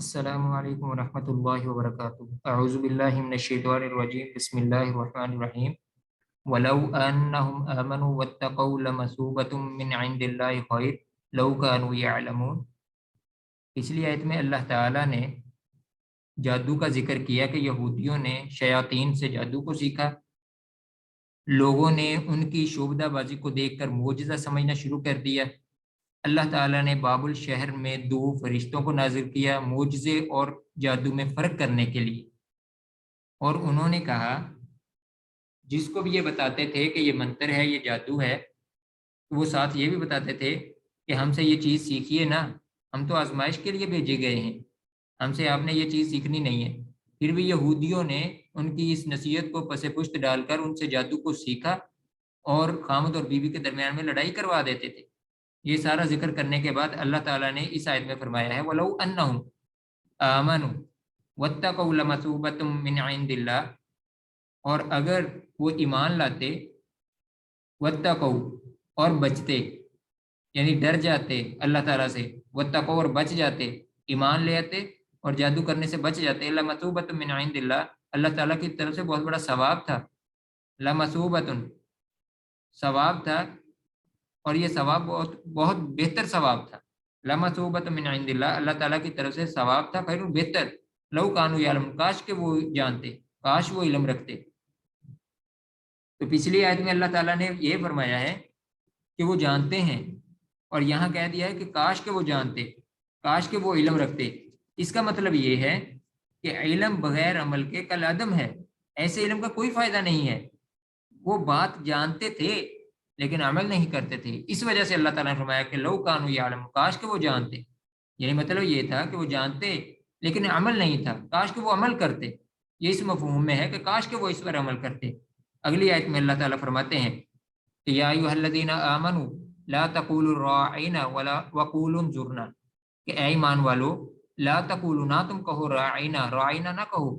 السلام علیکم ورحمۃ اللہ وبرکاتہ۔ اعوذ باللہ من الشیطان الرجیم، بسم اللہ الرحمن الرحیم۔ ولو انہم آمنوا واتقوا لمثوبۃ من عند اللہ خیر لو کانوا یعلمون۔ پچھلی آیت میں اللہ تعالیٰ نے جادو کا ذکر کیا کہ یہودیوں نے شیاطین سے جادو کو سیکھا، لوگوں نے ان کی شعبدہ بازی کو دیکھ کر معجزہ سمجھنا شروع کر دیا۔ اللہ تعالیٰ نے بابل شہر میں 2 فرشتوں کو نازل کیا معجزے اور جادو میں فرق کرنے کے لیے، اور انہوں نے کہا، جس کو بھی یہ بتاتے تھے کہ یہ منتر ہے، یہ جادو ہے، تو وہ ساتھ یہ بھی بتاتے تھے کہ ہم سے یہ چیز سیکھیے نا، ہم تو آزمائش کے لیے بھیجے گئے ہیں، ہم سے آپ نے یہ چیز سیکھنی نہیں ہے۔ پھر بھی یہودیوں نے ان کی اس نصیحت کو پس پشت ڈال کر ان سے جادو کو سیکھا اور خامد اور بیوی کے درمیان میں لڑائی کروا دیتے تھے۔ یہ سارا ذکر کرنے کے بعد اللہ تعالیٰ نے اس آیت میں فرمایا ہے وَلَوْ أَنَّهُمْ آمَنُوا وَاتَّقَوْا لَمَثُوبَةٌ مِّنْ عِندِ اللَّهِ، اور اگر وہ ایمان لاتے، وَاتَّقَوْا اور بچتے، یعنی ڈر جاتے اللہ تعالیٰ سے، وَاتَّقَوْا اور بچ جاتے، ایمان لے آتے اور جادو کرنے سے بچ جاتے، لَمَثُوبَةٌ مِّنْ عِندِ اللَّهِ، اللہ تعالیٰ کی طرف سے بہت بڑا ثواب تھا۔ لَمَثُوبَةٌ ثواب تھا، اور یہ ثواب بہت بہت بہتر ثواب تھا۔ لَمَثُوبَةٌ مِّنْ عِندِ اللَّهِ، اللہ تعالیٰ کی طرف سے ثواب تھا، خیر بہتر، لَوْ كَانُوا يَعْلَمُونَ، کاش کہ وہ جانتے، کاش وہ علم رکھتے۔ تو پچھلی آیت میں اللہ تعالیٰ نے یہ فرمایا ہے کہ وہ جانتے ہیں، اور یہاں کہہ دیا ہے کہ کاش کہ وہ جانتے، کاش کہ وہ علم رکھتے۔ اس کا مطلب یہ ہے کہ علم بغیر عمل کے کالعدم ہے، ایسے علم کا کوئی فائدہ نہیں ہے۔ وہ بات جانتے تھے لیکن عمل نہیں کرتے تھے، اس وجہ سے اللہ تعالیٰ نے فرمایا کہ لو کانوا یعلمون، کاش کہ وہ جانتے، یعنی مطلب یہ تھا کہ وہ جانتے لیکن عمل نہیں تھا، کاش کہ وہ عمل کرتے۔ یہ اس مفہوم میں ہے کہ کاش کہ وہ اس پر عمل کرتے۔ اگلی آیت میں اللہ تعالیٰ فرماتے ہیں کہ یا ایھا الذین آمنوا لا تقولوا راعینا ولا وقولوا انظرنا، کہ اے ایمان والو، لا تقولوا، نہ تم کہو راعینا، راعینا نہ کہو،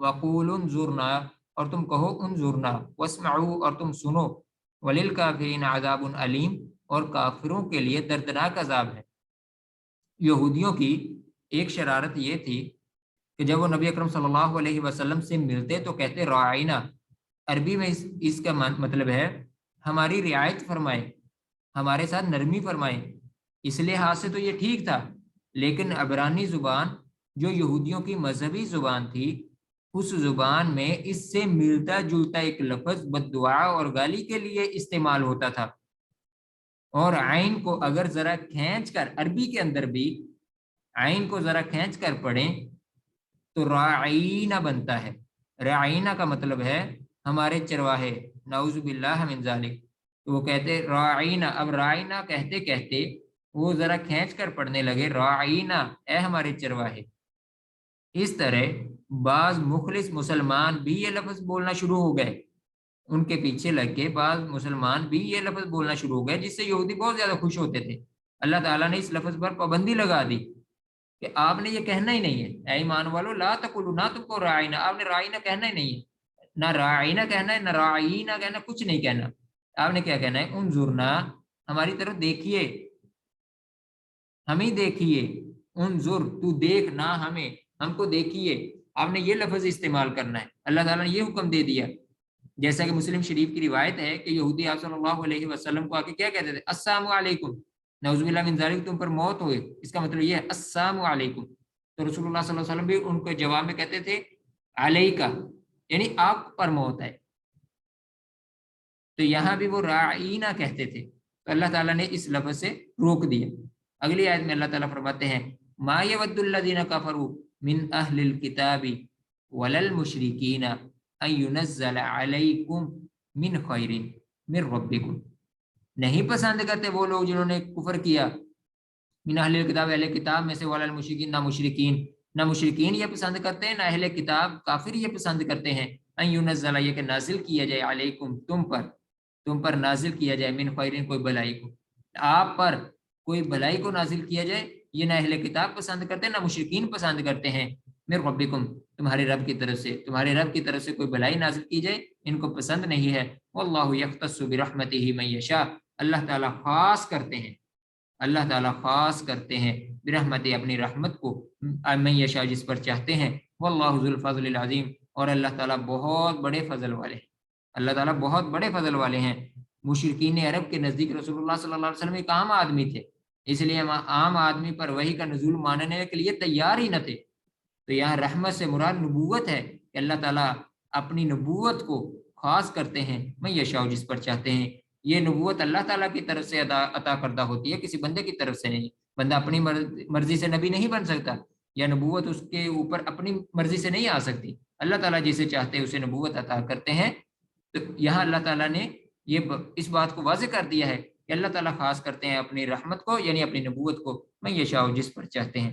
وقولوا انظرنا، اور تم کہو انظرنا، واسمعوا، اور تم سنو، وللکافرین عذاب علیم، اور کافروں کے لیے دردناک عذاب ہے۔ یہودیوں کی ایک شرارت یہ تھی کہ جب وہ نبی اکرم صلی اللہ علیہ وسلم سے ملتے تو کہتے راعینا، عربی میں اس کا مطلب ہے ہماری رعایت فرمائے، ہمارے ساتھ نرمی فرمائے۔ اس لحاظ سے تو یہ ٹھیک تھا، لیکن عبرانی زبان جو یہودیوں کی مذہبی زبان تھی، اس زبان میں اس سے ملتا جلتا ایک لفظ بد دعا اور گالی کے لیے استعمال ہوتا تھا، اور عین کو اگر ذرا کھینچ کر، عربی کے اندر بھی عین کو ذرا کھینچ کر پڑھیں تو راعینہ بنتا ہے۔ راعینہ کا مطلب ہے ہمارے چرواہے، نعوذ باللہ من ذالک۔ تو وہ کہتے راعینہ، اب راعینہ کہتے کہتے وہ ذرا کھینچ کر پڑھنے لگے راعینہ، اے ہمارے چرواہے۔ اس طرح بعض مخلص مسلمان بھی یہ لفظ بولنا شروع ہو گئے، ان کے پیچھے لگ کے بعض مسلمان بھی یہ لفظ بولنا شروع ہو گئے، جس سے یہودی بہت زیادہ خوش ہوتے تھے۔ اللہ تعالیٰ نے اس لفظ پر پابندی لگا دی کہ آپ نے یہ کہنا ہی نہیں ہے، اے ایمان والو لا تقولوا، نہ تم کو راعینہ، آپ نے راعینہ کہنا ہی نہیں ہے، نہ راعینہ کہنا ہے، نہ راعینہ کہنا، کچھ نہیں کہنا۔ آپ نے کیا کہنا ہے؟ انظرنا، ہماری طرف دیکھیے، ہمیں دیکھیے، انظر، تو دیکھ، نہ ہمیں، ہم کو دیکھیے۔ آپ نے یہ لفظ استعمال کرنا ہے، اللہ تعالیٰ نے یہ حکم دے دیا۔ جیسا کہ مسلم شریف کی روایت ہے کہ یہودی آپ صلی اللہ علیہ وسلم کو آ کے کیا کہتے تھے؟ السلام علیکم، نعوذ باللہ من ذالک، تم پر موت ہوئے، اس کا مطلب یہ ہے السلام علیکم۔ تو رسول اللہ صلی اللہ علیہ وسلم بھی ان کے جواب میں کہتے تھے علیکہ، یعنی آپ پر موت ہے۔ تو یہاں بھی وہ راعینہ کہتے تھے، تو اللہ تعالیٰ نے اس لفظ سے روک دیا۔ اگلی آیت میں اللہ تعالیٰ فرماتے ہیں ما یود الذین کفروا من اہل الکتاب ولا المشرکین ان ینزل علیکم من خیر من ربکم، نہیں پسند کرتے وہ لوگ جنہوں نے کفر کیا، من اہل الکتاب، اہل کتاب میں سے، ولا المشرکین، نہ مشرکین، نہ مشرکین یہ پسند کرتے ہیں، نہ اہل کتاب کافر یہ پسند کرتے ہیں، ان ینزل، یہ کہ نازل کیا جائے، علیکم، تم پر نازل کیا جائے، من خیرین، کوئی بلائی کو، آپ پر کوئی بلائی کو نازل کیا جائے، یہ نہ اہل کتاب پسند کرتے ہیں، نہ مشرکین پسند کرتے ہیں، من ربکم، تمہارے رب کی طرف سے، تمہارے رب کی طرف سے کوئی بلائی نازل کی جائے، ان کو پسند نہیں ہے۔ واللہ یختص برحمتہ من یشاء، اللہ تعالیٰ خاص کرتے ہیں اللہ تعالیٰ خاص کرتے ہیں برحمت اپنی رحمت کو من یشاء جس پر چاہتے ہیں، واللہ ذو الفضل العظیم، اور اللہ تعالیٰ بہت بڑے فضل والے ہیں، اللہ تعالیٰ بہت بڑے فضل والے ہیں۔ مشرکین عرب کے نزدیک رسول اللہ صلی اللہ علیہ وسلم ایک عام آدمی تھے، اس لیے ہم عام آدمی پر وحی کا نزول ماننے کے لیے تیار ہی نہ تھے۔ تو یہاں رحمت سے مراد نبوت ہے کہ اللہ تعالیٰ اپنی نبوت کو خاص کرتے ہیں من یشاء جس پر چاہتے ہیں۔ یہ نبوت اللہ تعالیٰ کی طرف سے عطا کردہ ہوتی ہے، کسی بندے کی طرف سے نہیں۔ بندہ اپنی مرضی سے نبی نہیں بن سکتا، یا نبوت اس کے اوپر اپنی مرضی سے نہیں آ سکتی، اللہ تعالیٰ جسے چاہتے ہیں اسے نبوت عطا کرتے ہیں۔ تو یہاں اللہ تعالیٰ نے یہ اس بات کو واضح کر دیا ہے کہ اللہ تعالیٰ خاص کرتے ہیں اپنی رحمت کو، یعنی اپنی نبوت کو، من یشاء جس پر چاہتے ہیں۔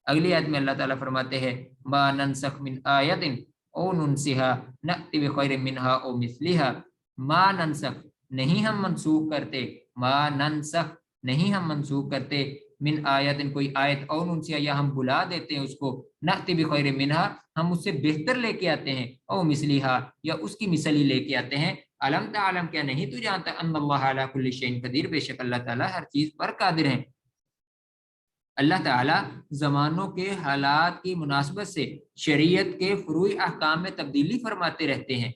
اگلی آیت میں اللہ تعالیٰ فرماتے ہیں ما ننسخ من آیت او ننسها نأتی بخیر منها او مثلها، ما ننسخ نہیں ہم منسوخ کرتے، ما ننسخ نہیں ہم منسوخ کرتے، من آیت کوئی آیت، او ننسها یا ہم بلا دیتے ہیں اس کو، نأتی بخیر منها ہم اس سے بہتر لے کے آتے ہیں، او مثلها یا اس کی مثل ہی لے کے آتے ہیں۔ علم تعلم کیا نہیں تو جانتا ان اللہ علی کل شیء قدیر، بے شک اللہ تعالیٰ ہر چیز پر قادر ہیں۔ اللہ تعالیٰ زمانوں کے حالات کی مناسبت سے شریعت کے فروعی احکام میں تبدیلی فرماتے رہتے ہیں۔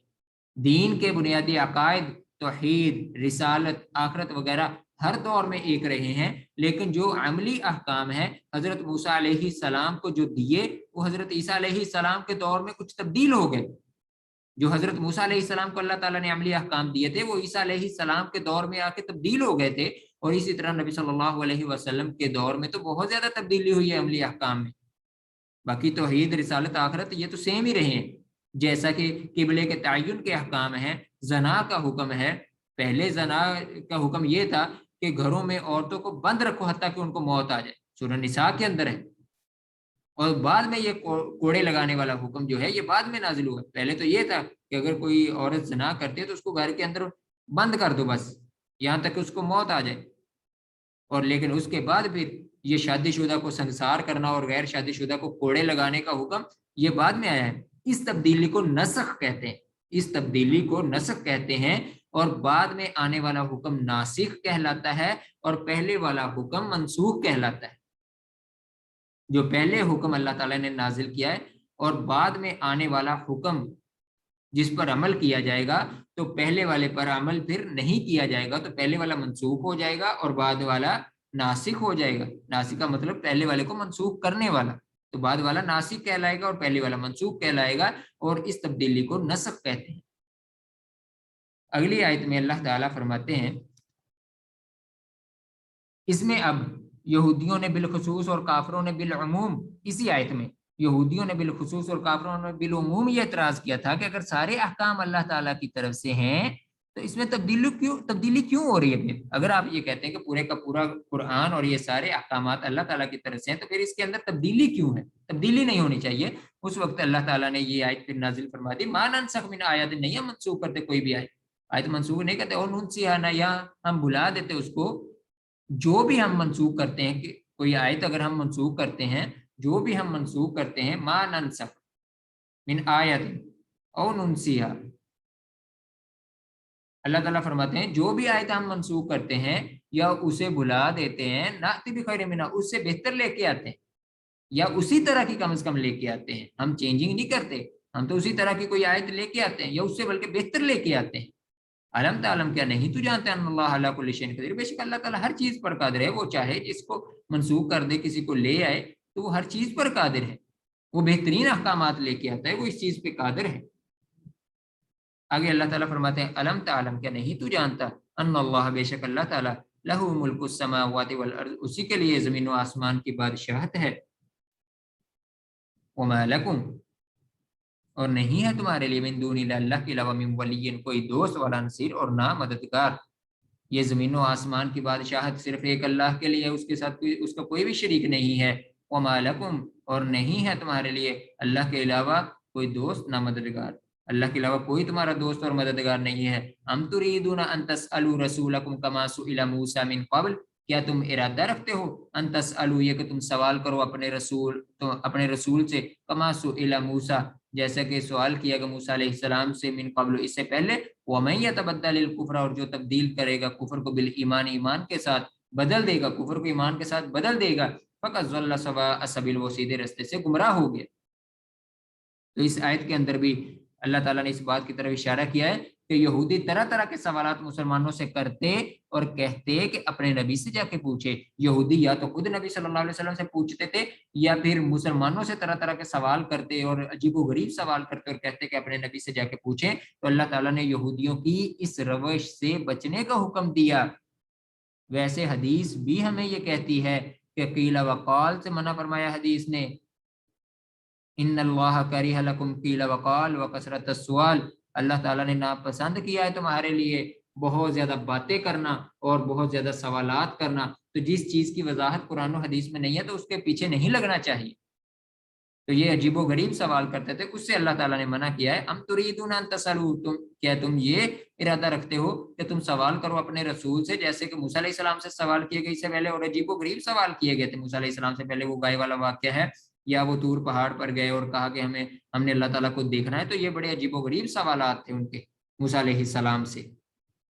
دین کے بنیادی عقائد، توحید، رسالت، آخرت وغیرہ ہر دور میں ایک رہے ہیں، لیکن جو عملی احکام ہیں حضرت موسیٰ علیہ السلام کو جو دیے وہ حضرت عیسیٰ علیہ السلام کے دور میں کچھ تبدیل ہو گئے۔ جو حضرت موسیٰ علیہ السلام کو اللہ تعالیٰ نے عملی احکام دیے تھے وہ عیسیٰ علیہ السلام کے دور میں آ کے تبدیل ہو گئے تھے، اور اسی طرح نبی صلی اللہ علیہ وسلم کے دور میں تو بہت زیادہ تبدیلی ہوئی ہے عملی احکام میں۔ باقی توحید، رسالت، آخرت یہ تو سیم ہی رہے ہیں، جیسا کہ قبلے کے تعین کے احکام ہیں، زنا کا حکم ہے۔ پہلے زنا کا حکم یہ تھا کہ گھروں میں عورتوں کو بند رکھو حتیٰ کہ ان کو موت آ جائے، سورہ نساء کے اندر ہے، اور بعد میں یہ کوڑے لگانے والا حکم جو ہے یہ بعد میں نازل ہوا۔ پہلے تو یہ تھا کہ اگر کوئی عورت زنا کرتی ہے تو اس کو گھر کے اندر بند کر دو بس، یہاں تک کہ اس کو موت آ جائے، اور لیکن اس کے بعد پھر یہ شادی شدہ کو سنسار کرنا اور غیر شادی شدہ کو کوڑے لگانے کا حکم یہ بعد میں آیا ہے۔ اس تبدیلی کو نسخ کہتے ہیں، اس تبدیلی کو نسخ کہتے ہیں، اور بعد میں آنے والا حکم ناسخ کہلاتا ہے، اور پہلے والا حکم منسوخ کہلاتا ہے۔ جو پہلے حکم اللہ تعالیٰ نے نازل کیا ہے اور بعد میں آنے والا حکم جس پر عمل کیا جائے گا، تو پہلے والے پر عمل پھر نہیں کیا جائے گا، تو پہلے والا منسوخ ہو جائے گا اور بعد والا ناسخ ہو جائے گا۔ ناسخ کا مطلب پہلے والے کو منسوخ کرنے والا، تو بعد والا ناسخ کہلائے گا اور پہلے والا منسوخ کہلائے گا، اور اس تبدیلی کو نسخ کہتے ہیں۔ اگلی آیت میں اللہ تعالیٰ فرماتے ہیں اس میں اب یہودیوں نے بالخصوص اور کافروں نے بالعموم، اسی آیت میں یہودیوں نے بالخصوص اور کافروں نے بالعموم یہ اعتراض کیا تھا کہ اگر سارے احکام اللہ تعالیٰ کی طرف سے ہیں تو اس میں تبدیلی کیوں ہو رہی ہے؟ پھر اگر آپ یہ کہتے ہیں کہ پورے کا پورا قرآن اور یہ سارے احکامات اللہ تعالیٰ کی طرف سے ہیں تو پھر اس کے اندر تبدیلی کیوں ہے؟ تبدیلی نہیں ہونی چاہیے۔ اس وقت اللہ تعالیٰ نے یہ آیت پھر نازل فرما دی، ما ننسخ من آیات، نہیں ہم منسوخ کرتے کوئی بھی آیت منسوخ نہیں کرتے، اور ننسیہا، نہ یا ہم بھلا دیتے اس کو۔ جو بھی ہم منسوخ کرتے ہیں کہ کوئی آیت اگر ہم منسوخ کرتے ہیں، جو بھی ہم منسوخ کرتے ہیں، ما ننسخ من آیت او ننسیہا، اللہ تعالیٰ فرماتے ہیں جو بھی آیت ہم منسوخ کرتے ہیں یا اسے بھلا دیتے ہیں، نأتی بخیر منہا، اس سے بہتر لے کے آتے ہیں، یا اسی طرح کی کم از کم لے کے آتے ہیں۔ ہم چینجنگ نہیں کرتے، ہم تو اسی طرح کی کوئی آیت لے کے آتے ہیں یا اس سے بلکہ بہتر لے کے آتے ہیں۔ علم تعلم کیا نہیں تو جانتے ان اللہ علی کل شیء قدیر، بے شک اللہ تعالیٰ ہر چیز پر قادر ہے۔ وہ چاہے جس کو منسوخ کر دے، کسی کو لے آئے، تو وہ ہر چیز پر قادر ہے، وہ بہترین احکامات لے کے آتا ہے، وہ اس چیز پہ قادر ہے۔ آگے اللہ تعالیٰ فرماتے ہیں علم تعلم کیا نہیں تو جانتا ان اللہ، بے شک اللہ تعالیٰ لہ ملک السماوات والارض، اسی کے لیے زمین و آسمان کی بادشاہت ہے۔ وما لکم، اور نہیں ہے تمہارے لیے من دون اللہ کے علاوہ من ولی، کوئی دوست ولا نصیر، اور نہ مددگار۔ یہ زمین و آسمان کی بادشاہت صرف ایک اللہ کے لیے، اس کے ساتھ اس کا کوئی بھی شریک نہیں ہے۔ وما لکم، اور نہیں ہے تمہارے لیے اللہ کے علاوہ کوئی دوست نہ مددگار، اللہ کے علاوہ کوئی تمہارا دوست اور مددگار نہیں ہے۔ ام تريدون ان تسألوا رسولکم کما سئل موسیٰ من قبل، کیا تم ارادہ رکھتے ہو ان تسألوا، یہ کہ تم سوال کرو اپنے رسول سے، کما سئل موسیٰ، جیسا کہ سوال کیا گیا موسیٰ علیہ السلام سے، من قبل، اس سے پہلے، ومن یتبدل الکفر، اور جو تبدیل کرے گا کفر کو بالایمان، ایمان کے ساتھ، بدل دے گا، کفر کو ایمان کے ساتھ بدل دے گا، فقط ضل سواء السبیل، وہ سیدھے راستے سے گمراہ ہو گیا۔ تو اس آیت کے اندر بھی اللہ تعالیٰ نے اس بات کی طرف اشارہ کیا ہے کہ یہودی طرح طرح کے سوالات مسلمانوں سے کرتے اور کہتے کہ اپنے نبی سے جا کے پوچھے۔ یہودی یا تو خود نبی صلی اللہ علیہ وسلم سے پوچھتے تھے، یا پھر مسلمانوں سے طرح طرح کے سوال کرتے اور عجیب و غریب سوال کرتے اور کہتے کہ اپنے نبی سے جا کے پوچھیں۔ تو اللہ تعالیٰ نے یہودیوں کی اس روش سے بچنے کا حکم دیا۔ ویسے حدیث بھی ہمیں یہ کہتی ہے کہ قیل وقال سے منع فرمایا حدیث نے، ان اللہ کرہ لکم قیل وقال وکثرت السؤال، اللہ تعالیٰ نے ناپسند کیا ہے تمہارے لیے بہت زیادہ باتیں کرنا اور بہت زیادہ سوالات کرنا۔ تو جس چیز کی وضاحت قرآن و حدیث میں نہیں ہے تو اس کے پیچھے نہیں لگنا چاہیے۔ تو یہ عجیب و غریب سوال کرتے تھے، اس سے اللہ تعالیٰ نے منع کیا ہے۔ ام تریدون ان تسألوا، کیا تم یہ ارادہ رکھتے ہو کہ تم سوال کرو اپنے رسول سے، جیسے کہ موسیٰ علیہ السلام سے سوال کیے گئے اس سے پہلے، اور عجیب و غریب سوال کیے گئے تھے موسیٰ علیہ السلام سے پہلے۔ وہ گائے والا واقعہ ہے، یا وہ طور پہاڑ پر گئے اور کہا کہ ہم نے اللہ تعالیٰ کو دیکھنا ہے، تو یہ بڑے عجیب و غریب سوالات تھے ان کے موسیٰ علیہ السلام سے۔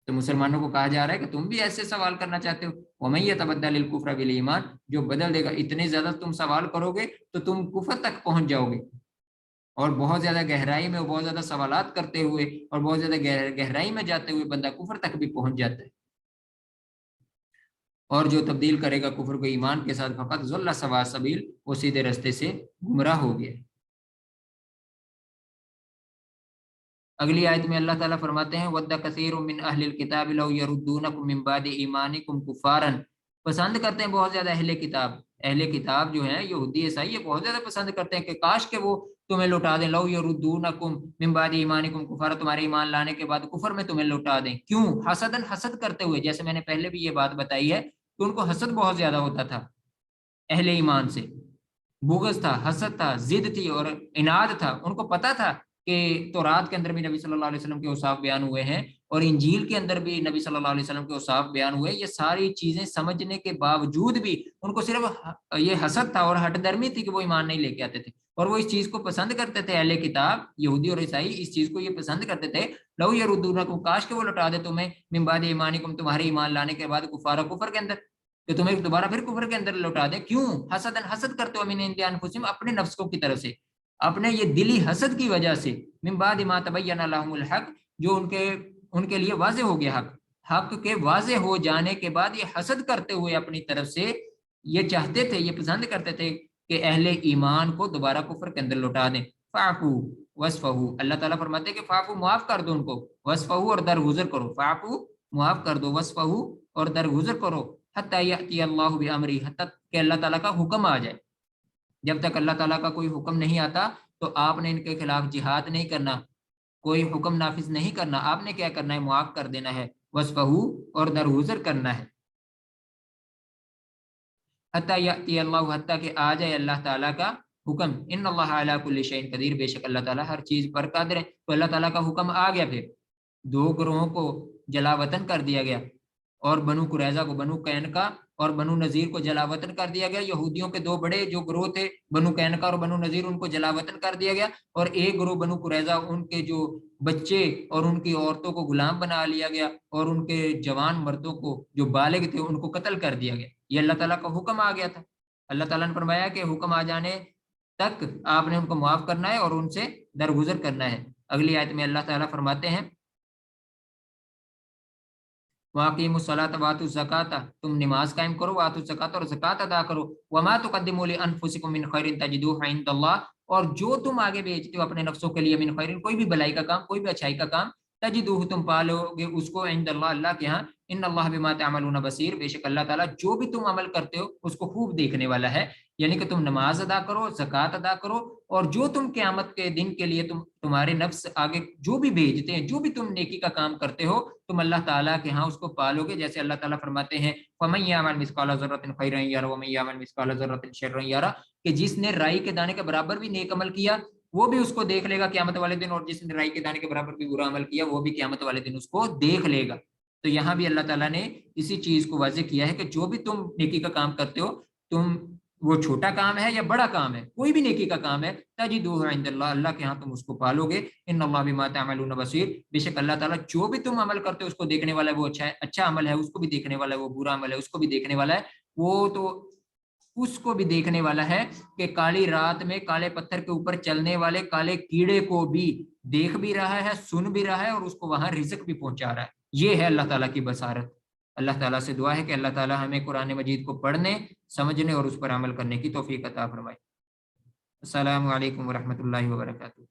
تو مسلمانوں کو کہا جا رہا ہے کہ تم بھی ایسے سوال کرنا چاہتے ہو، وَمَن يَتَبَدَّلِ الْكُفْرَ بِالْإِيمَانِ، جو بدل دے گا، اتنے زیادہ تم سوال کرو گے تو تم کفر تک پہنچ جاؤ گے، اور بہت زیادہ گہرائی میں بہت زیادہ سوالات کرتے ہوئے اور بہت زیادہ گہرائی میں جاتے ہوئے بندہ کفر تک بھی پہنچ جاتا ہے۔ اور جو تبدیل کرے گا کفر کو ایمان کے ساتھ فقط ضل سواء السبیل، وہ سیدھے راستے سے گمراہ ہو گیا۔ اگلی آیت میں اللہ تعالیٰ فرماتے ہیں وَدَّ كَثِيرٌ مِّنْ أَهْلِ الْكِتَابِ لَوْ يَرُدُّونَكُم مِّن بَعْدِ إِيمَانِكُمْ كُفَّارًا، پسند کرتے ہیں بہت زیادہ اہل کتاب جو ہیں یہودی عیسائی، یہ بہت زیادہ پسند کرتے ہیں کہ کاش کہ وہ تمہیں لوٹا دیں، لَوْ يَرُدُّونَكُم مِّن بَعْدِ إِيمَانِكُمْ كُفَّارًا، تمہارے ایمان لانے کے بعد کفر میں تمہیں لوٹا دیں۔ کیوں؟ حسداً، حسد کرتے ہوئے، جیسے میں نے پہلے بھی یہ بات بتائی ہے کہ ان کو حسد بہت زیادہ ہوتا تھا اہل ایمان سے، بغض تھا، حسد تھا، ضد تھی اور عناد تھا۔ ان کو پتا تھا کہ تورات کے اندر بھی نبی صلی اللہ علیہ وسلم کے اوصاف بیان ہوئے ہیں، اور انجیل کے اندر بھی نبی صلی اللہ علیہ وسلم کے اوصاف بیان ہوئے۔ یہ ساری چیزیں سمجھنے کے باوجود بھی ان کو صرف یہ حسد تھا اور ہٹ درمی تھی کہ وہ ایمان نہیں لے کے آتے تھے، اور وہ اس چیز کو پسند کرتے تھے۔ اہل کتاب یہودی اور عیسائی اس چیز کو یہ پسند کرتے تھے، لو یردونکم، کاش کہ وہ لوٹا دے تمہیں من بعد ایمانکم، تمہارے ایمان لانے کے بعد کفارا، کفر کے اندر، کہ تمہیں دوبارہ پھر کفر کے اندر لوٹا دیں۔ کیوں؟ حسدن، حسد کرتے ہو، من عند انفسہم، اپنے نفسوں کی طرف سے، اپنے یہ دلی حسد کی وجہ سے، من بعد ما تبین لهم الحق، جو ان کے لیے واضح ہو گیا حق کے واضح ہو جانے کے بعد یہ حسد کرتے ہوئے اپنی طرف سے یہ چاہتے تھے، یہ پسند کرتے تھے کہ اہل ایمان کو دوبارہ کفر کے اندر لوٹا دیں۔ فاعفو وصفہو، اللہ تعالیٰ فرماتے ہیں کہ فاعفو، معاف کر دو ان کو، وصفہو، اور درگزر کرو، فاعفو، معاف کر دو، وصفہو، اور درگزر کرو، حتی یأتی اللہ بامری، حتی کہ اللہ تعالیٰ کا حکم آ جائے۔ جب تک اللہ تعالیٰ کا کوئی حکم نہیں آتا تو آپ نے ان کے خلاف جہاد نہیں کرنا، کوئی حکم نافذ نہیں کرنا، آپ نے کیا کرنا ہے؟ معاف کر دینا ہے، وصفہو، اور درگزر کرنا ہے۔ حتی یأتی اللہ، حتی کہ آ جائے اللہ تعالیٰ کا حکم، ان اللہ علی کل شیء قدیر، بے شک اللہ تعالیٰ ہر چیز پر قادر ہے۔ تو اللہ تعالیٰ کا حکم آ گیا، پھر دو گروہوں کو جلا وطن کر دیا گیا، اور بنو قریظہ کو، بنو قینقاع اور بنو نذیر کو جلا وطن کر دیا گیا۔ یہودیوں کے دو بڑے جو گروہ تھے، بنو قینقاع اور بنو نذیر، ان کو جلا وطن کر دیا گیا، اور ایک گروہ بنو قریظہ، ان کے جو بچے اور ان کی عورتوں کو غلام بنا لیا گیا، اور ان کے جوان مردوں کو جو بالغ تھے ان کو قتل کر دیا گیا۔ یہ اللہ تعالیٰ کا حکم آ گیا تھا۔ اللہ تعالیٰ نے فرمایا کہ حکم آ جانے تک آپ نے ان کو معاف کرنا ہے اور ان سے درگزر کرنا ہے۔ اگلی آیت میں اللہ تعالیٰ فرماتے ہیں وَأَقِيمُوا الصَّلَاةَ وَآتُوا الزَّكَاةَ، تم نماز قائم کرو، وَآتُوا الزَّكَاةَ، اور زکوٰۃ ادا کرو، وَمَا تُقَدِّمُوا لِأَنفُسِكُم مِّن خَيْرٍ تَجِدُوهُ عِندَ اللَّهِ، اور جو تم آگے بھیجتے ہو اپنے نفسوں کے لیے، من خیر، کوئی بھی بھلائی کا کام، کوئی بھی اچھائی کا کام، تجدوہ، تم پالو گے اس کو، عند اللہ، اللہ کے ہاں، ان اللہ بما تعملون بصیر، بے شک اللہ تعالیٰ جو بھی تم عمل کرتے ہو اس کو خوب دیکھنے والا ہے۔ یعنی کہ تم نماز ادا کرو، زکوٰۃ ادا کرو، اور جو تم قیامت کے دن کے لیے تمہارے نفس آگے جو بھی بھیجتے ہیں، جو بھی تم نیکی کا کام کرتے ہو، تم اللہ تعالیٰ کے ہاں اس کو پالو گے۔ جیسے اللہ تعالیٰ فرماتے ہیں فَمَن يَعْمَلْ مِثْقَالَ ذَرَّةٍ خَيْرًا يَرَهُ وَمَن يَعْمَلْ مِثْقَالَ ذَرَّةٍ شَرًّا يَرَهُ، کہ جس نے رائی کے دانے کے برابر بھی نیک عمل کیا وہ بھی اس کو دیکھ لے گا قیامت والے دن، اور جس نے رائی کے دانے کے برابر بھی برا عمل کیا وہ بھی قیامت والے دن اس کو دیکھ لے گا۔ تو یہاں بھی اللہ تعالیٰ نے اسی چیز کو واضح کیا ہے کہ جو بھی تم نیکی کا کام کرتے ہو، تم وہ چھوٹا کام ہے یا بڑا کام ہے، کوئی بھی نیکی کا کام ہے، تجدوہ عند اللہ، اللہ کے ہاں تم اس کو پالو گے، ان اللہ بما تعملون بصیر، بے شک اللہ تعالیٰ جو بھی تم عمل کرتے ہو اس کو دیکھنے والا ہے، وہ اچھا ہے، اچھا عمل ہے اس کو بھی دیکھنے والا ہے، وہ برا عمل ہے اس کو بھی دیکھنے والا ہے، وہ تو اس کو بھی دیکھنے والا ہے کہ کالی رات میں کالے پتھر کے اوپر چلنے والے کالے کیڑے کو بھی دیکھ بھی رہا ہے، سن بھی رہا ہے، اور اس کو وہاں رزق بھی پہنچا رہا ہے۔ یہ ہے اللہ تعالیٰ کی بصارت۔ اللہ تعالیٰ سے دعا ہے کہ اللہ تعالیٰ ہمیں قرآن مجید کو پڑھنے، سمجھنے اور اس پر عمل کرنے کی توفیق عطا فرمائے۔ السلام علیکم ورحمۃ اللہ وبرکاتہ۔